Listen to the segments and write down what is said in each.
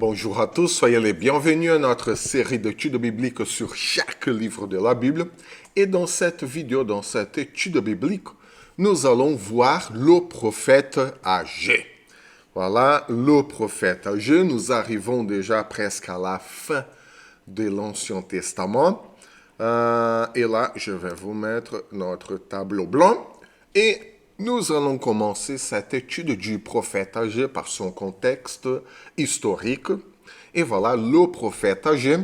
Bonjour à tous, soyez les bienvenus à notre série d'études bibliques sur chaque livre de la Bible. Et dans cette vidéo, dans cette étude biblique, nous allons voir le prophète Agé. Voilà, le prophète Agé. Nous arrivons déjà presque à la fin de l'Ancien Testament. Et là, je vais vous mettre notre tableau blanc. Et nous allons commencer cette étude du prophète Agé par son contexte historique. Et voilà, le prophète Agé,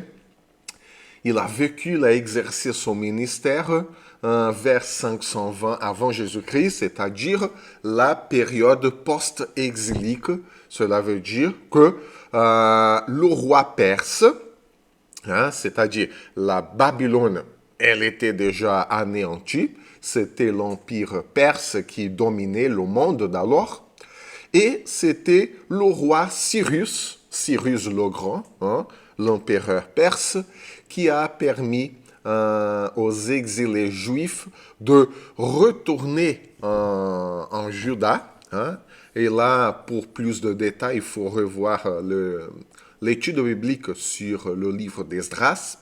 il a vécu, il a exercé son ministère vers 520 avant Jésus-Christ, c'est-à-dire la période post-exilique. Cela veut dire que le roi perse, c'est-à-dire la Babylone, elle était déjà anéantie. C'était l'empire perse qui dominait le monde d'alors. Et c'était le roi Cyrus le Grand, l'empereur perse, qui a permis aux exilés juifs de retourner en Juda. Et là, pour plus de détails, il faut revoir l'étude biblique sur le livre d'Esdras.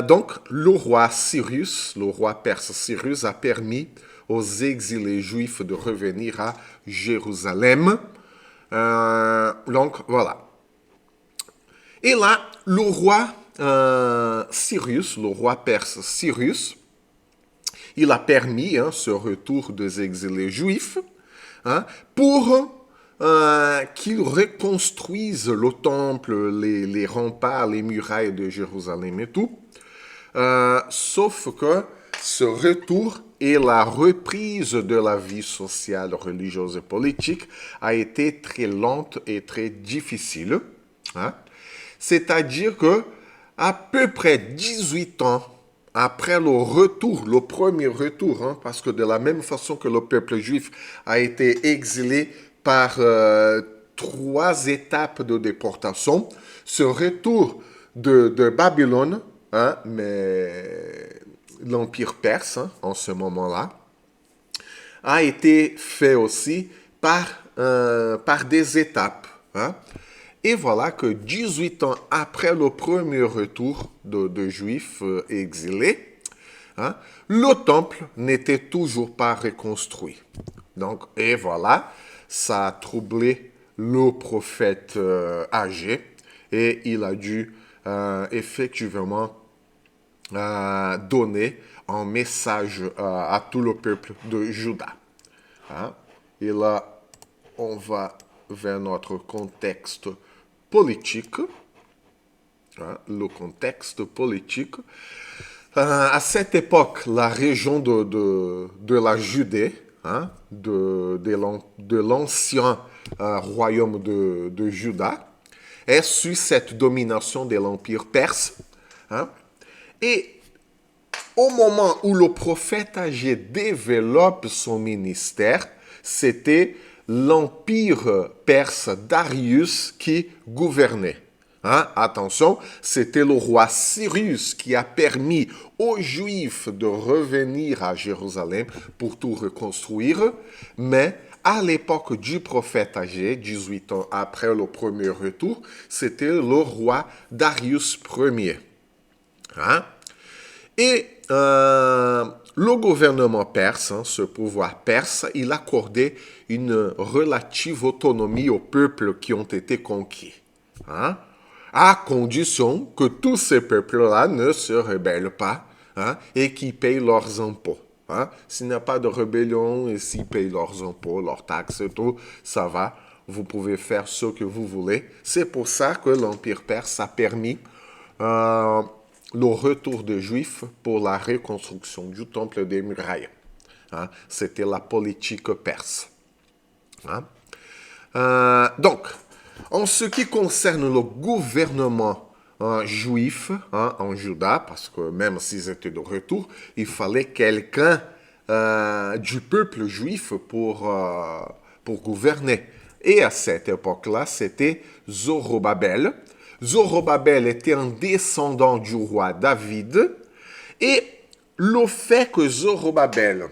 Donc, le roi perse Cyrus, a permis aux exilés juifs de revenir à Jérusalem. Donc, voilà. Et là, le roi perse Cyrus, il a permis ce retour des exilés juifs pour qu'ils reconstruisent le temple, les remparts, les murailles de Jérusalem et tout. Sauf que ce retour et la reprise de la vie sociale, religieuse et politique a été très lente et très difficile. C'est-à-dire que à peu près 18 ans après le premier retour, parce que de la même façon que le peuple juif a été exilé par 3 étapes de déportation, ce retour de Babylone, mais l'empire perse en ce moment-là, a été fait aussi par des étapes. Et voilà que 18 ans après le premier retour de Juifs exilés, le temple n'était toujours pas reconstruit. Donc, et voilà, ça a troublé le prophète Agé et il a dû effectivement donner un message à tout le peuple de Juda. Et là, on va vers notre contexte politique. Le contexte politique. À cette époque, la région de la Judée, de l'ancien royaume de Juda, est sous cette domination de l'empire perse. Et au moment où le prophète Agé développe son ministère, c'était l'empire perse Darius qui gouvernait. Attention, c'était le roi Cyrus qui a permis aux Juifs de revenir à Jérusalem pour tout reconstruire, mais à l'époque du prophète Agé, 18 ans après le premier retour, c'était le roi Darius Ier. Et le gouvernement perse, ce pouvoir perse, il accordait une relative autonomie aux peuples qui ont été conquis. À condition que tous ces peuples-là ne se rebellent pas et qu'ils payent leurs impôts. S'il n'y a pas de rébellion et s'ils payent leurs impôts, leurs taxes et tout, ça va. Vous pouvez faire ce que vous voulez. C'est pour ça que l'Empire perse a permis le retour des Juifs pour la reconstruction du temple des murailles. C'était la politique perse. Donc, en ce qui concerne le gouvernement juif en Juda, parce que même s'ils étaient de retour, il fallait quelqu'un du peuple juif pour gouverner. Et à cette époque-là, c'était Zorobabel. Zorobabel était un descendant du roi David. Et le fait que Zorobabel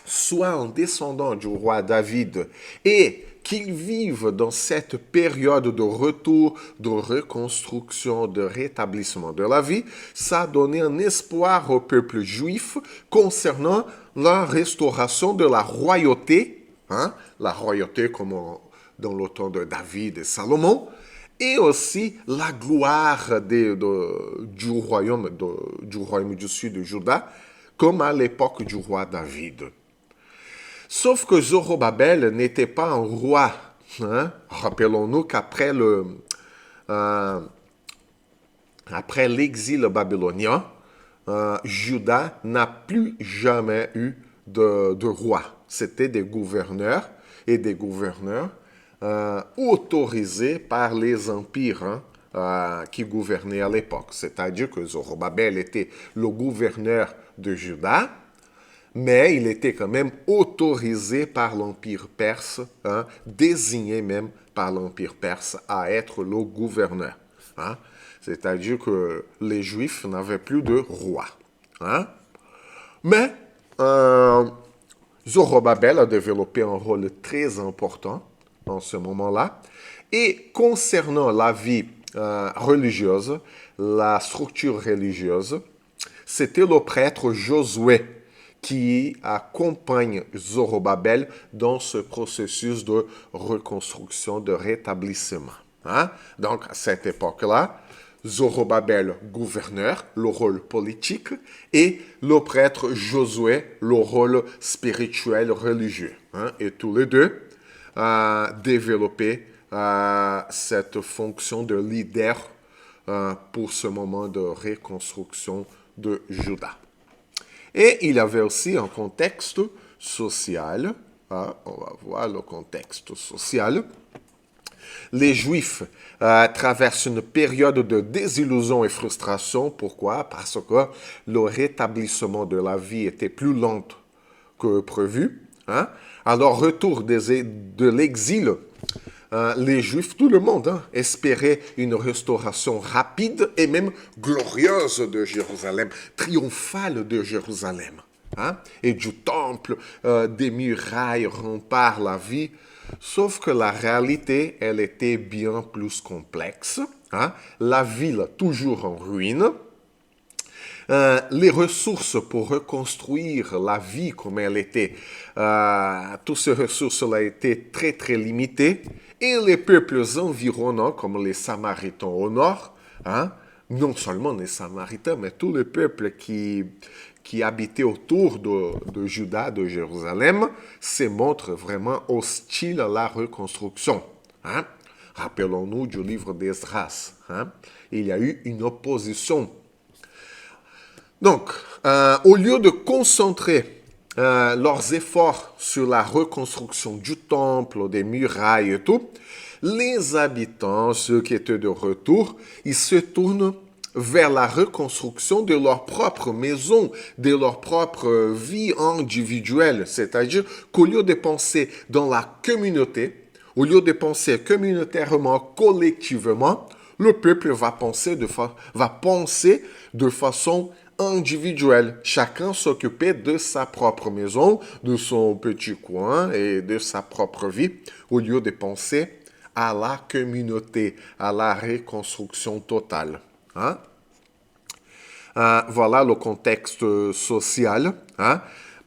soit un descendant du roi David et qu'ils vivent dans cette période de retour, de reconstruction, de rétablissement de la vie, ça a donné un espoir au peuple juif concernant la restauration de la royauté, la royauté comme dans le temps de David et Salomon, et aussi la gloire du royaume du sud de Juda, comme à l'époque du roi David. Sauf que Zorobabel n'était pas un roi. Rappelons-nous qu'après après l'exil babylonien, Juda n'a plus jamais eu de roi. C'était des gouverneurs et des gouverneurs autorisés par les empires qui gouvernaient à l'époque. C'est-à-dire que Zorobabel était le gouverneur de Juda, mais il était quand même autorisé par l'Empire perse, désigné même par l'Empire perse à être le gouverneur. C'est-à-dire que les Juifs n'avaient plus de roi. Mais Zorobabel a développé un rôle très important en ce moment-là. Et concernant la vie religieuse, la structure religieuse, c'était le prêtre Josué qui accompagne Zorobabel dans ce processus de reconstruction, de rétablissement. Donc, à cette époque-là, Zorobabel, gouverneur, le rôle politique, et le prêtre Josué, le rôle spirituel, religieux. Et tous les deux développaient cette fonction de leader pour ce moment de reconstruction de Juda. Et il y avait aussi un contexte social. On va voir le contexte social. Les Juifs traversent une période de désillusion et frustration. Pourquoi? Parce que le rétablissement de la vie était plus lent que prévu. Alors, retour de l'exil, les Juifs, tout le monde, espérait une restauration rapide et même glorieuse de Jérusalem, triomphale de Jérusalem. Et du temple, des murailles, remparts, la vie. Sauf que la réalité, elle était bien plus complexe. La ville, toujours en ruine. Les ressources pour reconstruire la vie comme elle était, toutes ces ressources-là étaient très très limitées. Et les peuples environnants, comme les Samaritains au nord, non seulement les Samaritains, mais tous les peuples qui habitaient autour de Juda, de Jérusalem, se montrent vraiment hostiles à la reconstruction. Rappelons-nous du livre d'Esdras. Il y a eu une opposition. Donc, au lieu de concentrer leurs efforts sur la reconstruction du temple, des murailles et tout, les habitants, ceux qui étaient de retour, ils se tournent vers la reconstruction de leur propre maison, de leur propre vie individuelle. C'est-à-dire qu'au lieu de penser dans la communauté, au lieu de penser communautairement, collectivement, le peuple va penser de façon individuelle. Chacun s'occupait de sa propre maison, de son petit coin et de sa propre vie, au lieu de penser à la communauté, à la reconstruction totale. Voilà le contexte social.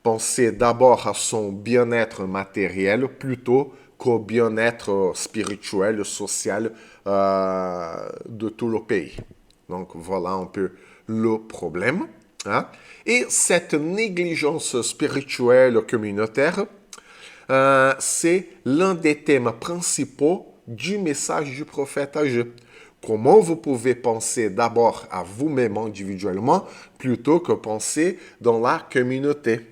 Penser d'abord à son bien-être matériel plutôt qu'au bien-être spirituel, social de tout le pays. Donc voilà un peu le problème. Et cette négligence spirituelle communautaire, c'est l'un des thèmes principaux du message du prophète Ageu. Comment vous pouvez penser d'abord à vous-même individuellement plutôt que penser dans la communauté.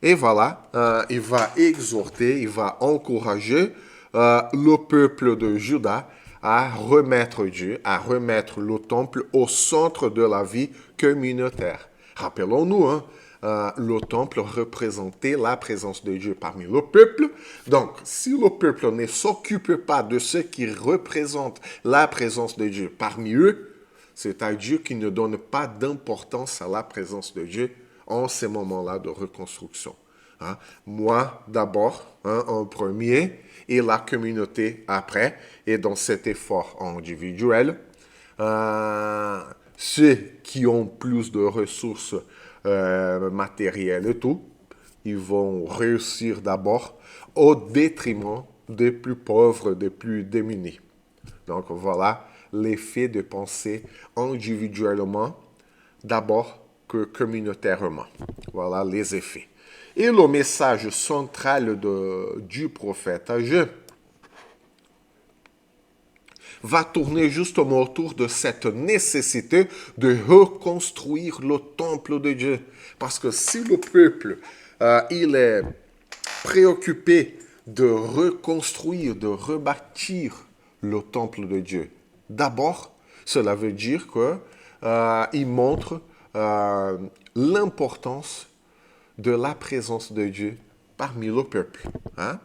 Et voilà, il va exhorter, il va encourager le peuple de Juda à remettre Dieu, à remettre le temple au centre de la vie communautaire. Rappelons-nous, le temple représentait la présence de Dieu parmi le peuple. Donc, si le peuple ne s'occupe pas de ce qui représente la présence de Dieu parmi eux, c'est-à-dire qu'ils ne donnent pas d'importance à la présence de Dieu en ces moments-là de reconstruction. Hein. Moi d'abord, hein, en premier, et la communauté après. Et dans cet effort individuel, ceux qui ont plus de ressources matérielles et tout, ils vont réussir d'abord au détriment des plus pauvres, des plus démunis. Donc voilà l'effet de penser individuellement d'abord que communautairement. Voilà les effets. Et le message central du prophète Agé va tourner justement autour de cette nécessité de reconstruire le temple de Dieu. Parce que si le peuple, il est préoccupé de reconstruire, de rebâtir le temple de Dieu, d'abord, cela veut dire qu'il montre l'importance de la présence de Dieu parmi le peuple. Hein?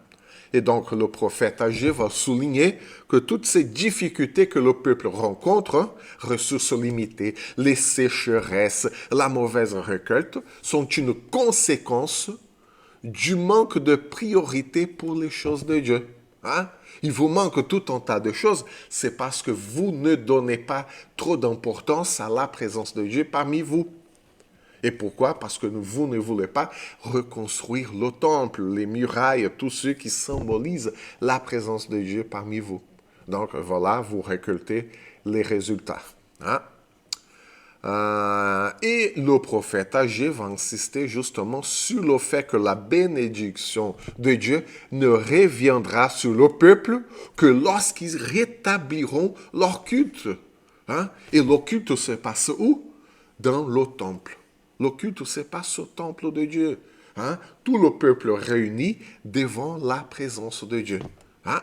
Et donc le prophète Agé va souligner que toutes ces difficultés que le peuple rencontre, hein, ressources limitées, les sécheresses, la mauvaise récolte, sont une conséquence du manque de priorité pour les choses de Dieu. Hein? Il vous manque tout un tas de choses, c'est parce que vous ne donnez pas trop d'importance à la présence de Dieu parmi vous. Et pourquoi? Parce que vous ne voulez pas reconstruire le temple, les murailles, tout ce qui symbolise la présence de Dieu parmi vous. Donc voilà, vous récoltez les résultats. Hein? Et le prophète Agé va insister justement sur le fait que la bénédiction de Dieu ne reviendra sur le peuple que lorsqu'ils rétabliront leur culte. Hein? Et le culte se passe où? Dans le temple. Le culte se passe au temple de Dieu. Hein? Tout le peuple réuni devant la présence de Dieu. Hein?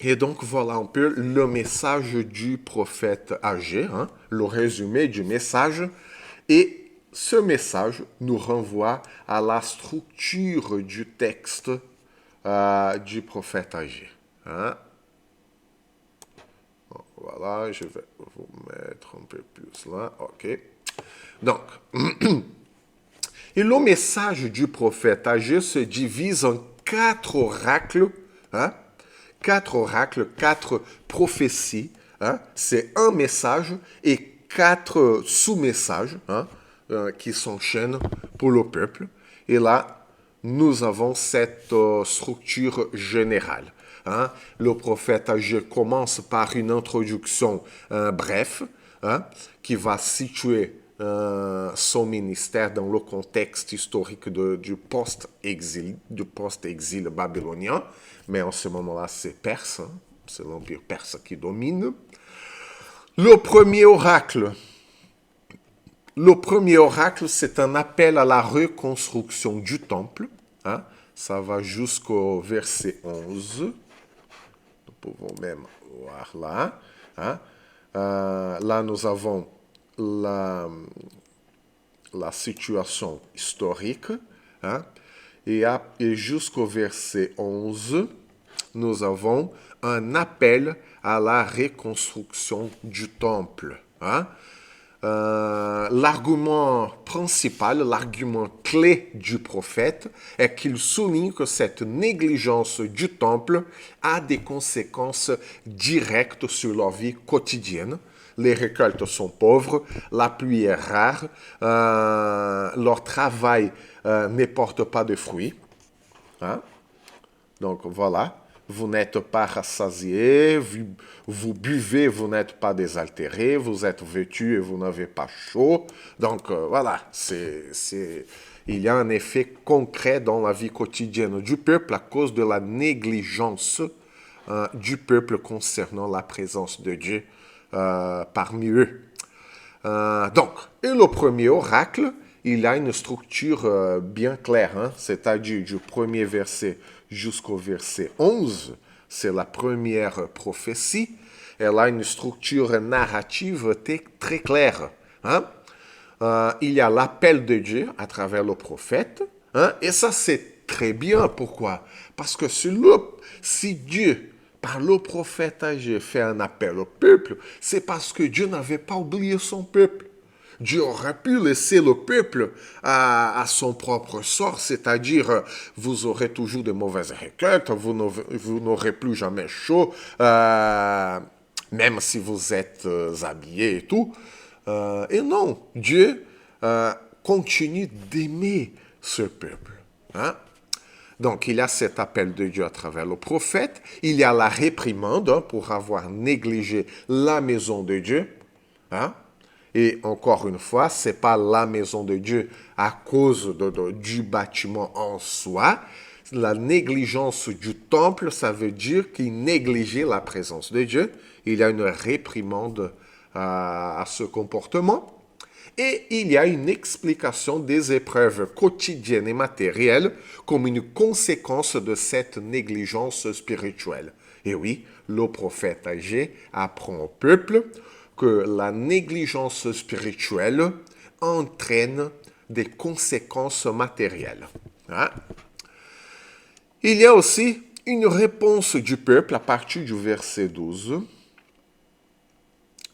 Et donc, voilà un peu le message du prophète Agé, hein, le résumé du message. Et ce message nous renvoie à la structure du texte du prophète Agé. Hein. Voilà, je vais vous mettre un peu plus là. OK. Donc, et le message du prophète Agé se divise en 4 oracles, hein, 4 oracles, 4 prophéties. Hein? C'est un message et 4 sous-messages, hein, qui s'enchaînent pour le peuple. Et là, nous avons cette structure générale. Hein? Le prophète Agé commence par une introduction bref, hein, qui va situer son ministère dans le contexte historique du post-exil babylonien. Mais en ce moment-là, c'est perse, hein, c'est l'empire perse qui domine. Le premier oracle, c'est un appel à la reconstruction du temple. Hein. Ça va jusqu'au verset 11. Nous pouvons même voir là. Hein. Là, nous avons la situation historique. Hein. Et jusqu'au verset 11, nous avons un appel à la reconstruction du temple. Hein. L'argument principal, l'argument clé du prophète est qu'il souligne que cette négligence du temple a des conséquences directes sur leur vie quotidienne. Les récoltes sont pauvres, la pluie est rare, leur travail ne porte pas de fruits. Hein? Donc voilà, vous n'êtes pas rassasié, vous buvez, vous n'êtes pas désaltéré, vous êtes vêtu et vous n'avez pas chaud. Donc voilà, il y a un effet concret dans la vie quotidienne du peuple à cause de la négligence du peuple concernant la présence de Dieu parmi eux. Donc, et le premier oracle, il a une structure bien claire, hein? C'est-à-dire du premier verset jusqu'au verset 11, c'est la première prophétie. Elle a une structure narrative très claire. Hein? Il y a l'appel de Dieu à travers le prophète, hein? Et ça c'est très bien. Pourquoi? Parce que si Dieu, par le prophète Agé, fait un appel au peuple, c'est parce que Dieu n'avait pas oublié son peuple. Dieu aurait pu laisser le peuple à son propre sort, c'est-à-dire vous aurez toujours de mauvaises récoltes, vous n'aurez plus jamais chaud, même si vous êtes habillés et tout. Et non, Dieu continue d'aimer ce peuple. Hein? Donc, il y a cet appel de Dieu à travers le prophète. Il y a la réprimande pour avoir négligé la maison de Dieu. Hein? Et encore une fois, ce n'est pas la maison de Dieu à cause du bâtiment en soi. La négligence du temple, ça veut dire qu'il négligeait la présence de Dieu. Il y a une réprimande à ce comportement. Et il y a une explication des épreuves quotidiennes et matérielles comme une conséquence de cette négligence spirituelle. Et oui, le prophète Agé apprend au peuple que la négligence spirituelle entraîne des conséquences matérielles. Hein? Il y a aussi une réponse du peuple à partir du verset 12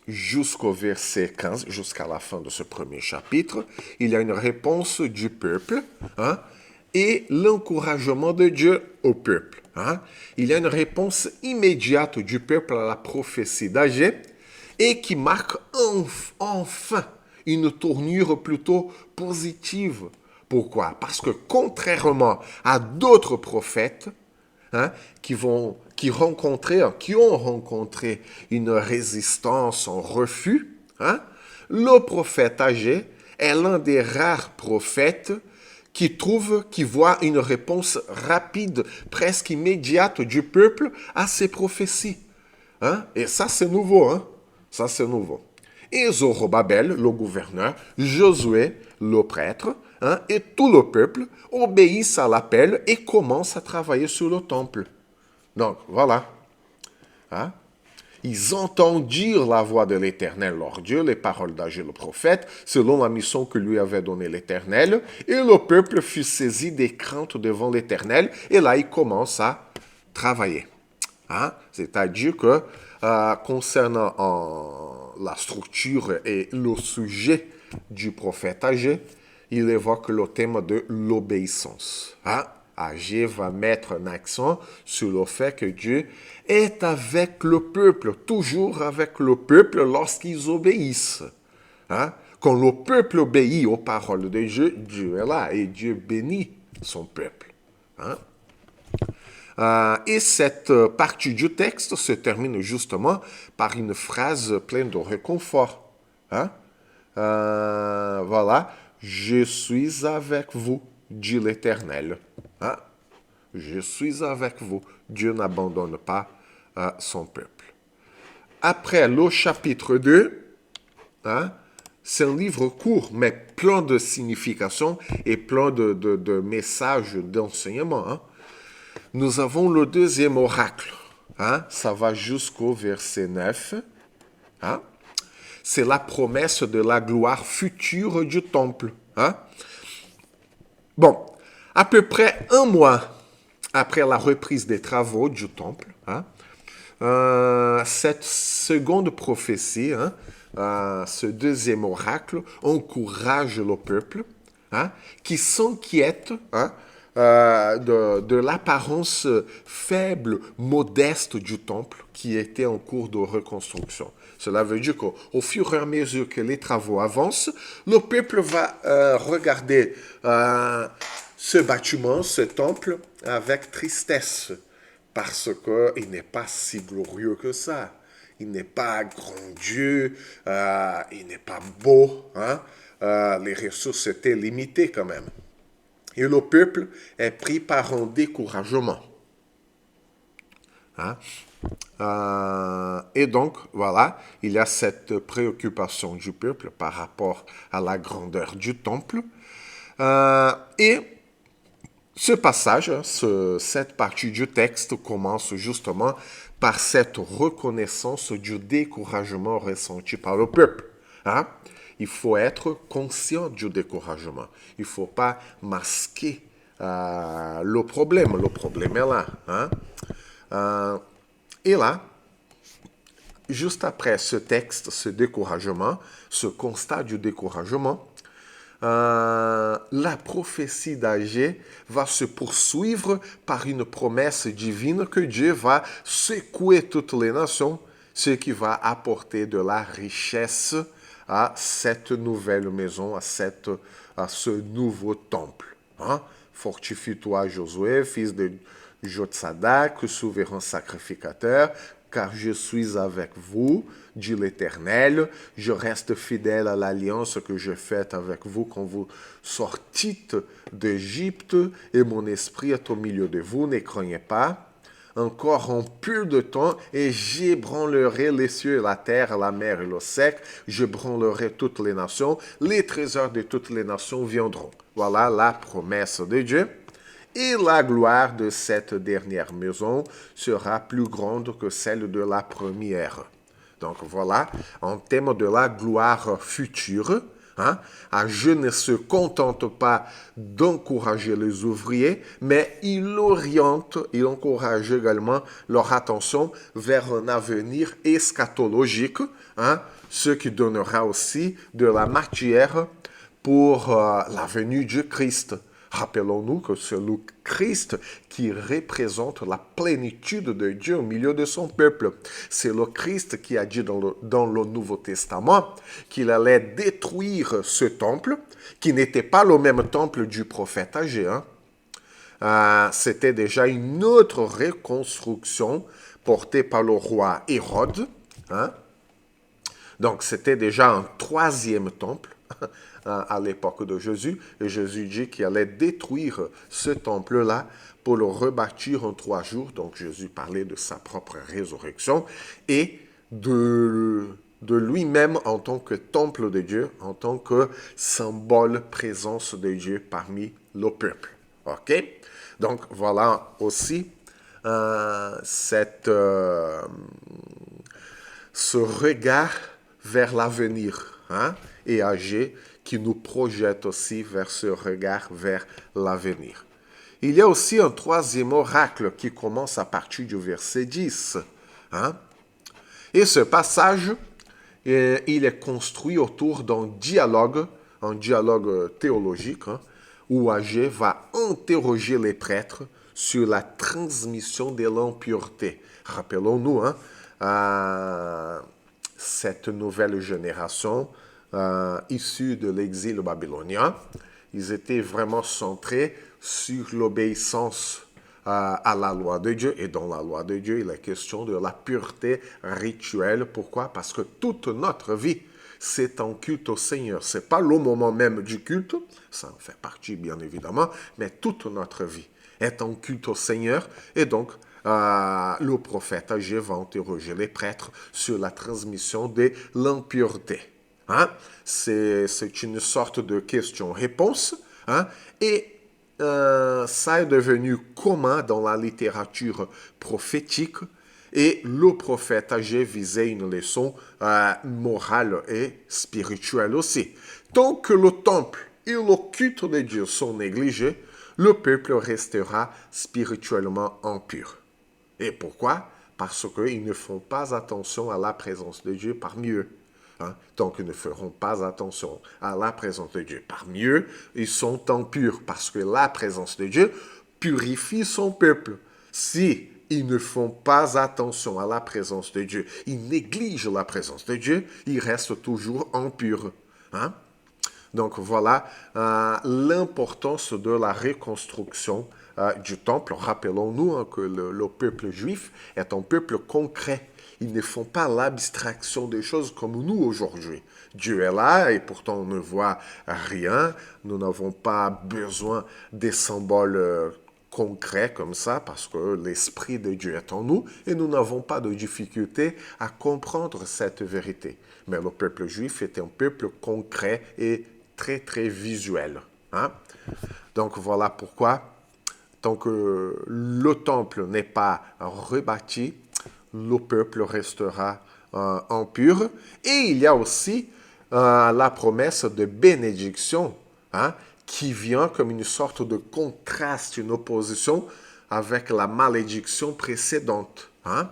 jusqu'au verset 15, jusqu'à la fin de ce premier chapitre. Il y a une réponse du peuple et l'encouragement de Dieu au peuple. Il y a une réponse immédiate du peuple à la prophétie d'Agé et qui marque enfin une tournure plutôt positive. Pourquoi? Parce que contrairement à d'autres prophètes qui ont rencontré une résistance, un refus, le prophète Agé est l'un des rares prophètes qui voit une réponse rapide, presque immédiate du peuple à ses prophéties. Et ça, c'est nouveau. Ça, c'est nouveau. Et Zorobabel, le gouverneur, Josué, le prêtre, et tout le peuple obéissent à l'appel et commencent à travailler sur le temple. Donc, voilà. Ils entendent dire la voix de l'Éternel, leur Dieu, les paroles d'Agé le prophète, selon la mission que lui avait donnée l'Éternel. Et le peuple fut saisi des craintes devant l'Éternel. Et là, il commence à travailler. C'est-à-dire que concernant la structure et le sujet du prophète Agé, il évoque le thème de l'obéissance. Agé va mettre un accent sur le fait que Dieu est avec le peuple, toujours avec le peuple lorsqu'ils obéissent. Quand le peuple obéit aux paroles de Dieu, Dieu est là et Dieu bénit son peuple. Et cette partie du texte se termine justement par une phrase pleine de réconfort. Voilà, je suis avec vous, dit l'Éternel. Je suis avec vous. Dieu n'abandonne pas son peuple. Après le chapitre 2, c'est un livre court, mais plein de significations et plein de messages d'enseignement. Nous avons le deuxième oracle. Ça va jusqu'au verset 9. C'est la promesse de la gloire future du temple. Bon, à peu près un mois après la reprise des travaux du temple, cette seconde prophétie, ce deuxième oracle, encourage le peuple qui s'inquiète de l'apparence faible, modeste du temple qui était en cours de reconstruction. Cela veut dire qu'au fur et à mesure que les travaux avancent, le peuple va regarder ce bâtiment, ce temple, avec tristesse, parce qu'il n'est pas si glorieux que ça. Il n'est pas grandiose, il n'est pas beau. Les ressources étaient limitées quand même. Et le peuple est pris par un découragement. Et donc, voilà, il y a cette préoccupation du peuple par rapport à la grandeur du temple. Et ce passage, cette partie du texte commence justement par cette reconnaissance du découragement ressenti par le peuple. Il faut être conscient du découragement. Il ne faut pas masquer le problème. Le problème est là. Et là, juste après ce texte, ce découragement, ce constat du découragement, la prophétie d'Agé va se poursuivre par une promesse divine que Dieu va secouer toutes les nations, ce qui va apporter de la richesse à cette nouvelle maison, à ce nouveau temple. Hein? Fortifie-toi, Josué, fils de Jotsadak, souverain sacrificateur, car je suis avec vous, dit l'Éternel. Je reste fidèle à l'alliance que j'ai faite avec vous quand vous sortîtes d'Égypte, et mon esprit est au milieu de vous, ne craignez pas. Encore un peu de temps, et j'ébranlerai les cieux et la terre, la mer et l'eau sec. J'ébranlerai toutes les nations. Les trésors de toutes les nations viendront. Voilà la promesse de Dieu. Et la gloire de cette dernière maison sera plus grande que celle de la première. Donc voilà, en thème de la gloire future, hein, Agé ne se contente pas d'encourager les ouvriers, mais il encourage également leur attention vers un avenir eschatologique, hein, ce qui donnera aussi de la matière pour la venue du Christ. Rappelons-nous que c'est le Christ qui représente la plénitude de Dieu au milieu de son peuple. C'est le Christ qui a dit dans le Nouveau Testament qu'il allait détruire ce temple, qui n'était pas le même temple du prophète Agé. C'était déjà une autre reconstruction portée par le roi Hérode. Hein? Donc c'était déjà un troisième temple à l'époque de Jésus, et Jésus dit qu'il allait détruire ce temple-là pour le rebâtir en 3 jours. Donc Jésus parlait de sa propre résurrection et de lui-même en tant que temple de Dieu, en tant que symbole présence de Dieu parmi le peuple. Ok? Donc voilà aussi ce regard vers l'avenir, hein, et Agé qui nous projette aussi vers ce regard vers l'avenir. Il y a aussi un troisième oracle qui commence à partir du verset 10. Hein? Et ce passage, il est construit autour d'un dialogue théologique, hein, où Agé va interroger les prêtres sur la transmission de l'impureté. Rappelons-nous, hein, cette nouvelle génération issue de l'exil babylonien, ils étaient vraiment centrés sur l'obéissance à la loi de Dieu. Et dans la loi de Dieu, il est question de la pureté rituelle. Pourquoi? Parce que toute notre vie, c'est en culte au Seigneur. Ce n'est pas le moment même du culte, ça en fait partie bien évidemment, mais toute notre vie est en culte au Seigneur. Et donc, le prophète Agé va interroger les prêtres sur la transmission de l'impureté. Hein? C'est une sorte de question-réponse. Hein? Et ça est devenu commun dans la littérature prophétique. Et le prophète Agé visait une leçon morale et spirituelle aussi. Tant que le temple et le culte de Dieu sont négligés, le peuple restera spirituellement impur. Et pourquoi? Parce qu'ils ne font pas attention à la présence de Dieu parmi eux. Hein? Donc, ils ne feront pas attention à la présence de Dieu parmi eux. Ils sont impurs parce que la présence de Dieu purifie son peuple. Si ils ne font pas attention à la présence de Dieu, ils négligent la présence de Dieu, ils restent toujours impurs. Hein? Donc voilà l'importance de la reconstruction du temple. Rappelons-nous que le peuple juif est un peuple concret. Ils ne font pas l'abstraction des choses comme nous aujourd'hui. Dieu est là et pourtant on ne voit rien. Nous n'avons pas besoin des symboles concrets comme ça parce que l'Esprit de Dieu est en nous et nous n'avons pas de difficulté à comprendre cette vérité. Mais le peuple juif est un peuple concret et très très visuel. Hein? Donc voilà pourquoi, tant que le temple n'est pas rebâti, le peuple restera impur. Et il y a aussi la promesse de bénédiction, hein, qui vient comme une sorte de contraste, une opposition avec la malédiction précédente. Hein?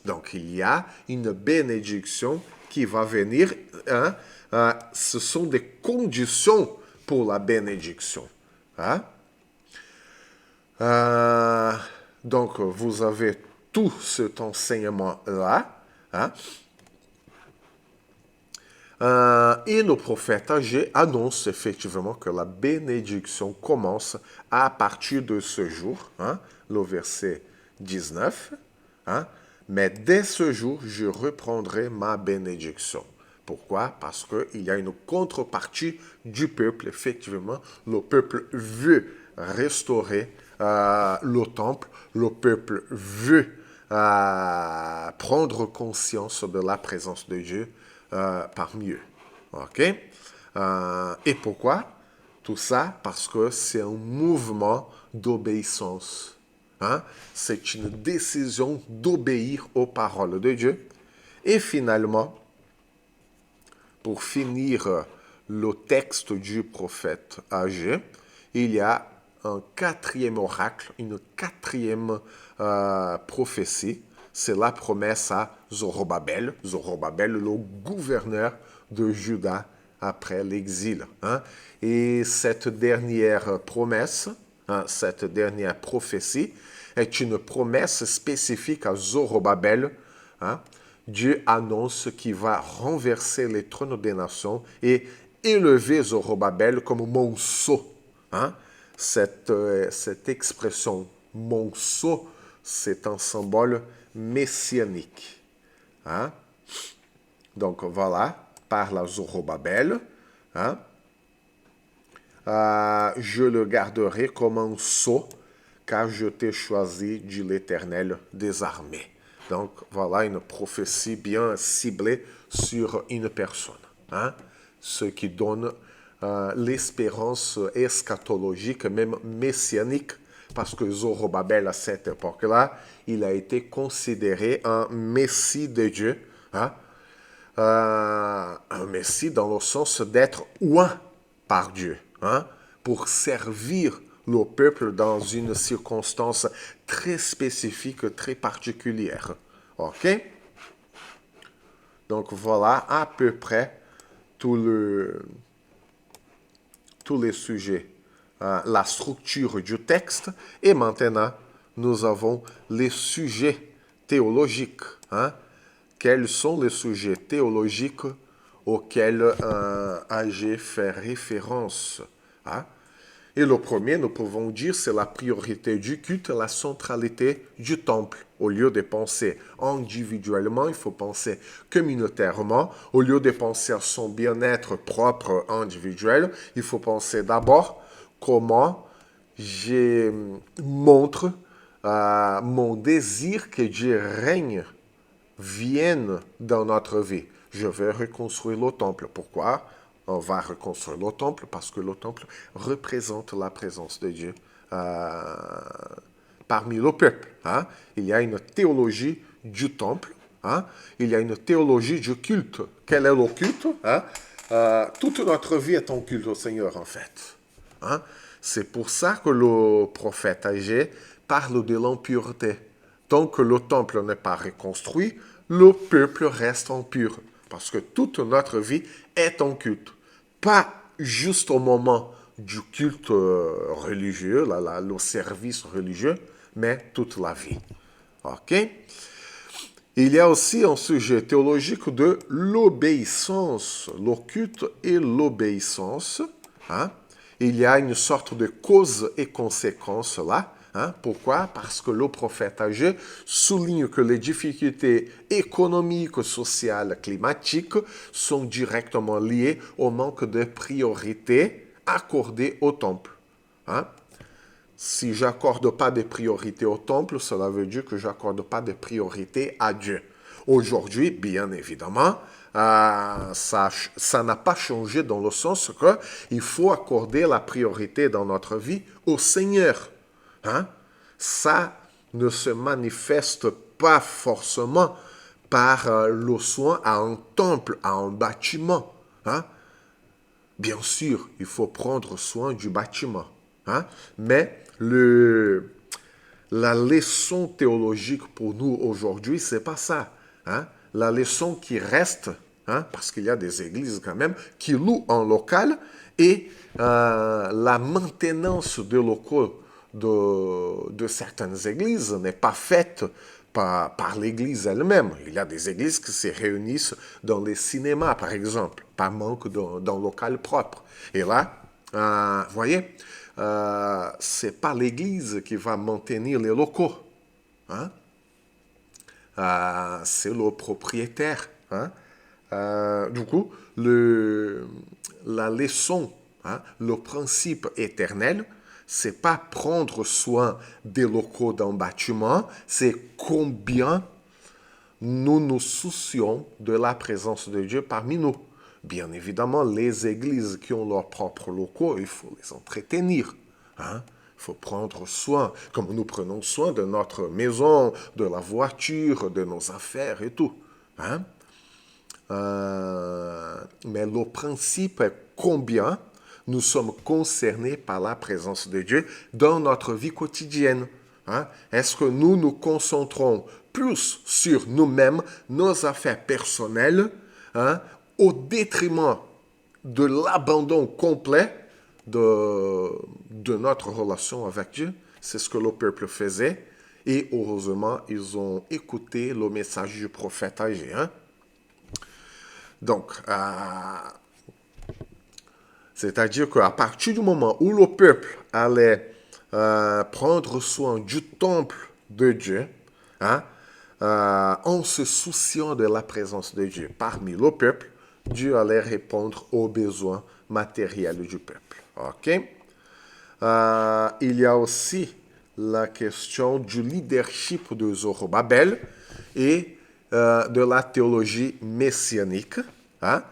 Donc, il y a une bénédiction qui va venir. Hein? Ce sont des conditions pour la bénédiction. Hein? Donc, vous avez tout cet enseignement-là. Hein? Et le prophète Agé annonce effectivement que la bénédiction commence à partir de ce jour, hein, le verset 19. Hein, mais dès ce jour, je reprendrai ma bénédiction. Pourquoi? Parce qu'il y a une contrepartie du peuple. Effectivement, le peuple veut restaurer le temple. Le peuple veut prendre conscience de la présence de Dieu parmi eux. OK? Et pourquoi? Tout ça parce que c'est un mouvement d'obéissance. Hein? C'est une décision d'obéir aux paroles de Dieu. Et finalement, pour finir le texte du prophète Agé, il y a un quatrième oracle, une quatrième prophétie. C'est la promesse à Zorobabel. Zorobabel, le gouverneur de Juda après l'exil. Hein? Et cette dernière promesse, hein, cette dernière prophétie, est une promesse spécifique à Zorobabel. Hein? Dieu annonce qu'il va renverser les trônes des nations et élever Zorobabel comme monceau. Hein? Cette expression monceau, c'est un symbole messianique. Hein? Donc voilà, parle à Zorobabel. Hein? Je le garderai comme un sceau, car je t'ai choisi, dit l'Éternel des armées. Donc voilà une prophétie bien ciblée sur une personne. Hein? Ce qui donne l'espérance eschatologique, même messianique, parce que Zorobabel, à cette époque-là, il a été considéré un messie de Dieu. Hein? Un messie dans le sens d'être oint par Dieu, hein, pour servir le peuple dans une circonstance très spécifique, très particulière. OK? Donc voilà à peu près tous les sujets, la structure du texte. Et maintenant, nous avons les sujets théologiques. Hein? Quels sont les sujets théologiques auxquels Agé fait référence? Hein? Et le premier, nous pouvons dire, c'est la priorité du culte, la centralité du temple. Au lieu de penser individuellement, il faut penser communautairement. Au lieu de penser à son bien-être propre individuel, il faut penser d'abord comment je montre mon désir que Dieu règne, vienne dans notre vie. Je vais reconstruire le temple. Pourquoi? On va reconstruire le temple parce que le temple représente la présence de Dieu parmi le peuple. Hein? Il y a une théologie du temple. Hein? Il y a une théologie du culte. Quel est le culte? Hein? Toute notre vie est un culte au Seigneur, en fait. Hein? C'est pour ça que le prophète Agé parle de l'impureté. Tant que le temple n'est pas reconstruit, le peuple reste impur. Parce que toute notre vie est un culte. Pas juste au moment du culte religieux, le service religieux, mais toute la vie. OK? Il y a aussi un sujet théologique de l'obéissance, le culte et l'obéissance. Hein? Il y a une sorte de cause et conséquence là. Hein? Pourquoi? Parce que le prophète Agé souligne que les difficultés économiques, sociales, climatiques sont directement liées au manque de priorité accordée au temple. Hein? Si j'accorde pas de priorité au temple, cela veut dire que j'accorde pas de priorité à Dieu. Aujourd'hui, bien évidemment, ça n'a pas changé dans le sens que il faut accorder la priorité dans notre vie au Seigneur. Hein? Ça ne se manifeste pas forcément par le soin à un temple, à un bâtiment. Hein? Bien sûr, il faut prendre soin du bâtiment. Hein? Mais la la leçon théologique pour nous aujourd'hui, c'est pas ça. Hein? La leçon qui reste, hein, parce qu'il y a des églises quand même qui louent en local et la maintenance des locaux de certaines églises n'est pas faite par l'église elle-même. Il y a des églises qui se réunissent dans les cinémas, par exemple, par manque d'un local propre. Et là, vous voyez, c'est pas l'église qui va maintenir les locaux. Hein? C'est le propriétaire. Hein? Du coup, la leçon, hein, le principe éternel, c'est pas prendre soin des locaux d'un bâtiment, c'est combien nous nous soucions de la présence de Dieu parmi nous. Bien évidemment, les églises qui ont leurs propres locaux, il faut les entretenir. Hein? Il faut prendre soin, comme nous prenons soin de notre maison, de la voiture, de nos affaires et tout. Hein? Mais le principe est combien nous sommes concernés par la présence de Dieu dans notre vie quotidienne. Hein? Est-ce que nous nous concentrons plus sur nous-mêmes, nos affaires personnelles, hein, au détriment de l'abandon complet de notre relation avec Dieu? C'est ce que le peuple faisait. Et heureusement, ils ont écouté le message du prophète Agé. Hein? Donc, c'est-à-dire qu'à partir du moment où le peuple allait prendre soin du temple de Dieu, hein, en se souciant de la présence de Dieu parmi le peuple, Dieu allait répondre aux besoins matériels du peuple. Ok? Il y a aussi la question du leadership de Zorobabel et de la théologie messianique. Hein?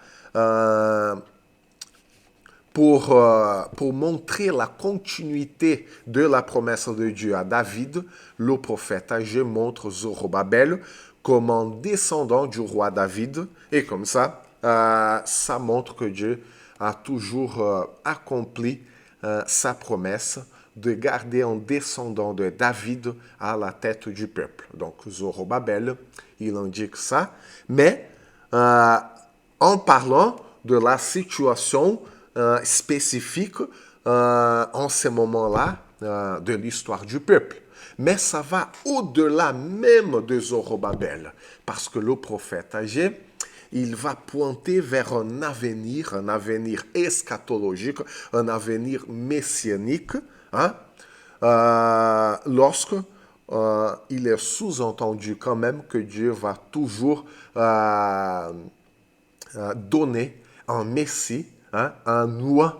Pour montrer la continuité de la promesse de Dieu à David, le prophète Agé montre Zorobabel comme un descendant du roi David. Et comme ça, ça montre que Dieu a toujours accompli sa promesse de garder un descendant de David à la tête du peuple. Donc Zorobabel, il indique ça. Mais en parlant de la situation spécifique en ce moment-là de l'histoire du peuple. Mais ça va au-delà même de Zorobabel, parce que le prophète Agé, il va pointer vers un avenir eschatologique, un avenir messianique, hein, lorsque il est sous-entendu quand même que Dieu va toujours donner un Messie, hein, un oint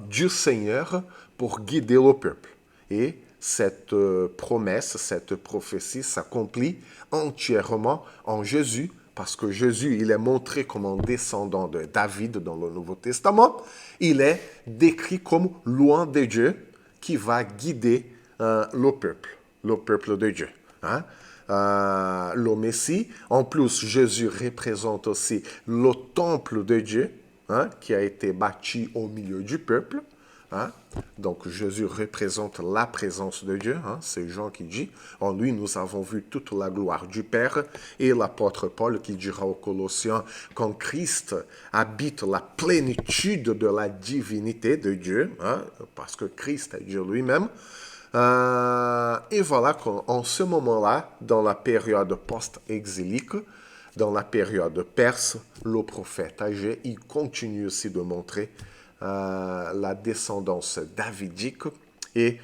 du Seigneur pour guider le peuple. Et cette promesse, cette prophétie s'accomplit entièrement en Jésus, parce que Jésus, il est montré comme un descendant de David dans le Nouveau Testament. Il est décrit comme l'oint de Dieu qui va guider le peuple de Dieu. Hein? Le Messie. En plus, Jésus représente aussi le temple de Dieu, hein, qui a été bâti au milieu du peuple. Hein? Donc Jésus représente la présence de Dieu. Hein? C'est Jean qui dit, en lui nous avons vu toute la gloire du Père. Et l'apôtre Paul qui dira aux Colossiens, qu'en Christ habite la plénitude de la divinité de Dieu, hein? Parce que Christ est Dieu lui-même. Et voilà qu'en ce moment-là, dans la période post-exilique, dans la période perse, le prophète Agé, il continue aussi de montrer la descendance davidique et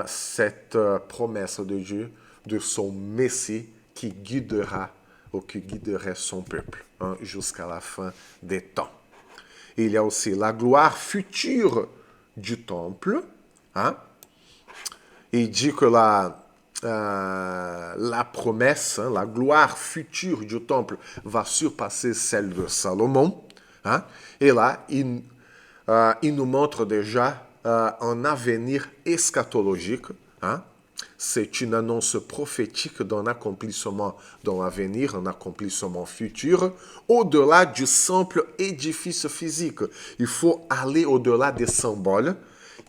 cette promesse de Dieu, de son Messie qui guidera ou qui guiderait son peuple, hein, jusqu'à la fin des temps. Et il y a aussi la gloire future du temple, hein. Il dit que la promesse, hein, la gloire future du temple va surpasser celle de Salomon. Hein. Et là, il nous montre déjà un avenir eschatologique. Hein. C'est une annonce prophétique d'un accomplissement dans l'avenir, un accomplissement futur, au-delà du simple édifice physique. Il faut aller au-delà des symboles.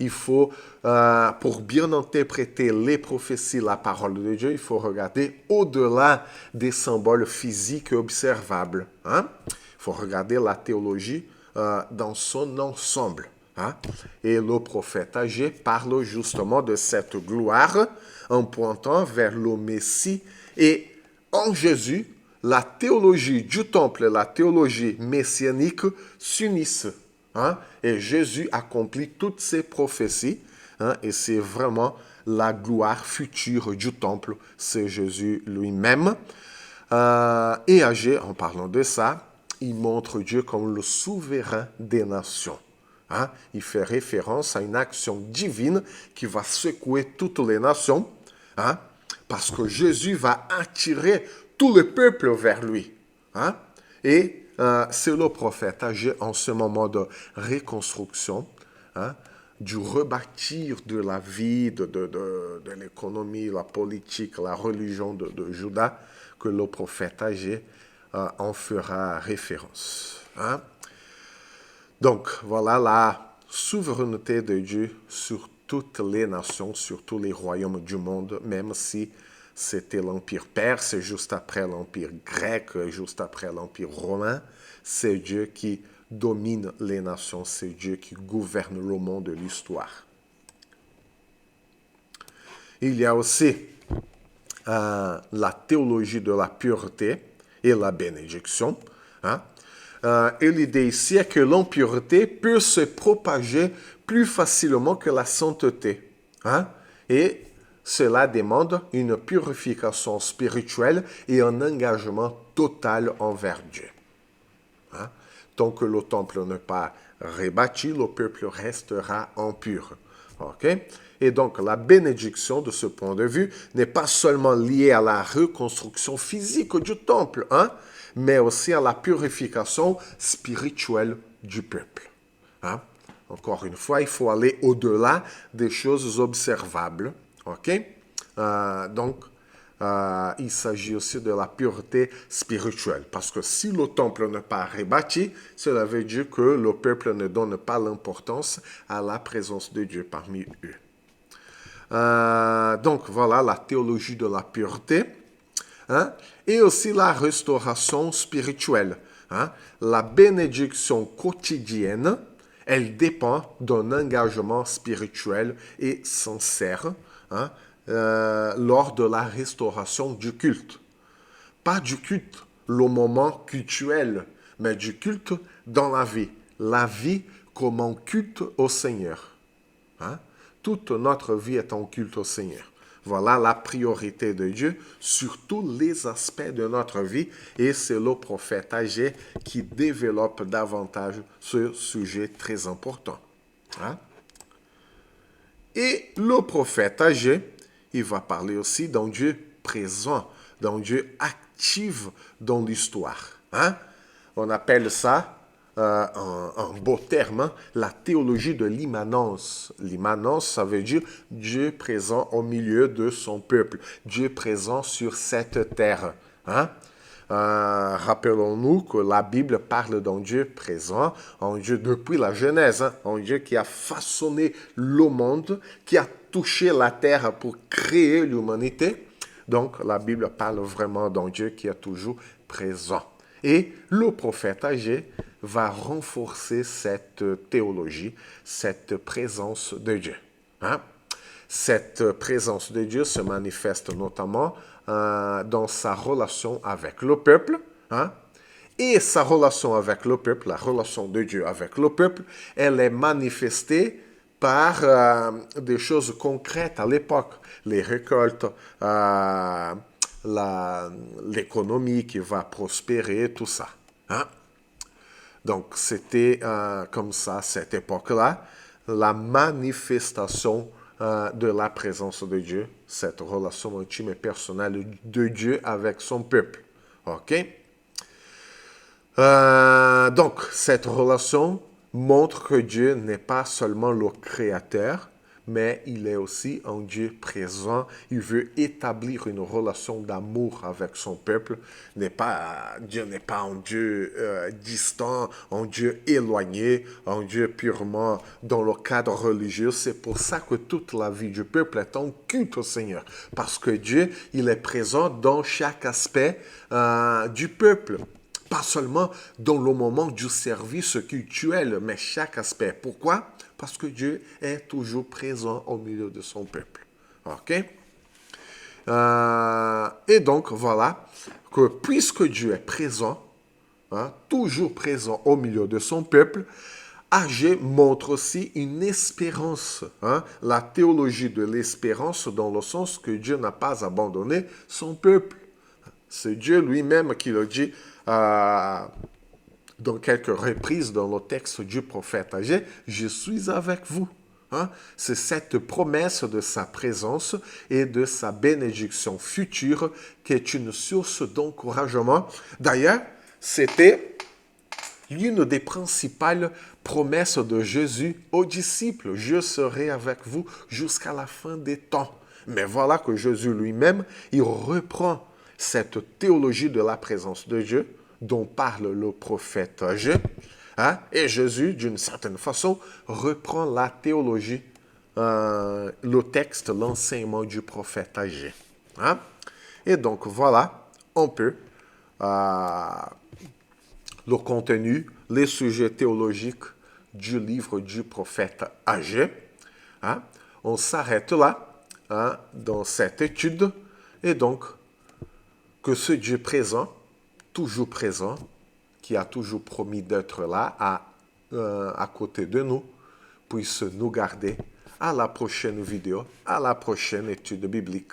il faut, pour bien interpréter les prophéties, la parole de Dieu, il faut regarder au-delà des symboles physiques et observables. Hein? Il faut regarder la théologie dans son ensemble. Hein? Et le prophète Agé parle justement de cette gloire en pointant vers le Messie. Et en Jésus, la théologie du temple et la théologie messianique s'unissent. Hein? Et Jésus accomplit toutes ces prophéties. Hein? Et c'est vraiment la gloire future du temple. C'est Jésus lui-même. Et Agé, en parlant de ça, il montre Dieu comme le souverain des nations. Hein? Il fait référence à une action divine qui va secouer toutes les nations. Hein? Parce que Jésus va attirer tout le peuple vers lui. Hein? Et c'est le prophète Agé en ce moment de reconstruction, hein, du rebâtir de la vie, de l'économie, la politique, la religion de Juda, que le prophète Agé en fera référence. Hein? Donc, voilà la souveraineté de Dieu sur toutes les nations, sur tous les royaumes du monde, même si c'était l'Empire perse, juste après l'Empire grec, juste après l'Empire romain. C'est Dieu qui domine les nations, c'est Dieu qui gouverne le monde de l'histoire. Il y a aussi la théologie de la pureté et la bénédiction. Hein? Et l'idée ici est que l'impureté peut se propager plus facilement que la sainteté. Hein? Et cela demande une purification spirituelle et un engagement total envers Dieu. Hein? Tant que le temple n'est pas rebâti, le peuple restera impur. Okay? Et donc, la bénédiction, de ce point de vue, n'est pas seulement liée à la reconstruction physique du temple, hein, mais aussi à la purification spirituelle du peuple. Hein? Encore une fois, il faut aller au-delà des choses observables. Okay? Donc, il s'agit aussi de la pureté spirituelle. Parce que si le temple n'est pas rebâti, cela veut dire que le peuple ne donne pas l'importance à la présence de Dieu parmi eux. Donc voilà la théologie de la pureté. Hein? Et aussi la restauration spirituelle. Hein? La bénédiction quotidienne, elle dépend d'un engagement spirituel et sincère, hein, lors de la restauration du culte. Pas du culte, le moment cultuel, mais du culte dans la vie. La vie comme un culte au Seigneur. Hein? Toute notre vie est en culte au Seigneur. Voilà la priorité de Dieu sur tous les aspects de notre vie. Et c'est le prophète Agé qui développe davantage ce sujet très important. Hein? Et le prophète Agé, il va parler aussi d'un Dieu présent, d'un Dieu actif dans l'histoire. Hein? On appelle ça, un beau terme, hein, la théologie de l'immanence. L'immanence, ça veut dire Dieu présent au milieu de son peuple, Dieu présent sur cette terre. Hein? Rappelons-nous que la Bible parle d'un Dieu présent, un Dieu depuis la Genèse, hein, un Dieu qui a façonné le monde, qui a touché la terre pour créer l'humanité. Donc la Bible parle vraiment d'un Dieu qui est toujours présent. Et le prophète Agé va renforcer cette théologie, cette présence de Dieu. Hein? Cette présence de Dieu se manifeste notamment dans sa relation avec le peuple. Hein? Et sa relation avec le peuple, la relation de Dieu avec le peuple, elle est manifestée par des choses concrètes à l'époque. Les récoltes, l'économie qui va prospérer, tout ça. Hein? Donc, c'était comme ça, cette époque-là, la manifestation de la présence de Dieu, cette relation intime et personnelle de Dieu avec son peuple. OK? Donc, cette relation montre que Dieu n'est pas seulement le créateur, mais il est aussi un Dieu présent. Il veut établir une relation d'amour avec son peuple. Dieu n'est pas un Dieu distant, un Dieu éloigné, un Dieu purement dans le cadre religieux. C'est pour ça que toute la vie du peuple est en culte au Seigneur. Parce que Dieu, il est présent dans chaque aspect du peuple. Pas seulement dans le moment du service cultuel, mais chaque aspect. Pourquoi? Parce que Dieu est toujours présent au milieu de son peuple. OK? Et donc, voilà, que puisque Dieu est présent, toujours présent au milieu de son peuple, Agé montre aussi une espérance, la théologie de l'espérance dans le sens que Dieu n'a pas abandonné son peuple. C'est Dieu lui-même qui le dit dans quelques reprises dans le texte du prophète Agé, « Je suis avec vous ». C'est cette promesse de sa présence et de sa bénédiction future qui est une source d'encouragement. D'ailleurs, c'était l'une des principales promesses de Jésus aux disciples. « Je serai avec vous jusqu'à la fin des temps ». Mais voilà que Jésus lui-même, il reprend cette théologie de la présence de Dieu dont parle le prophète Agé. Et Jésus, d'une certaine façon, reprend la théologie, le texte, l'enseignement du prophète Agé. Et donc, voilà un peu le contenu, les sujets théologiques du livre du prophète Agé. On s'arrête là, dans cette étude. Et donc, que ce Dieu présent, toujours présent, qui a toujours promis d'être là à côté de nous, puisse nous garder à la prochaine vidéo, à la prochaine étude biblique.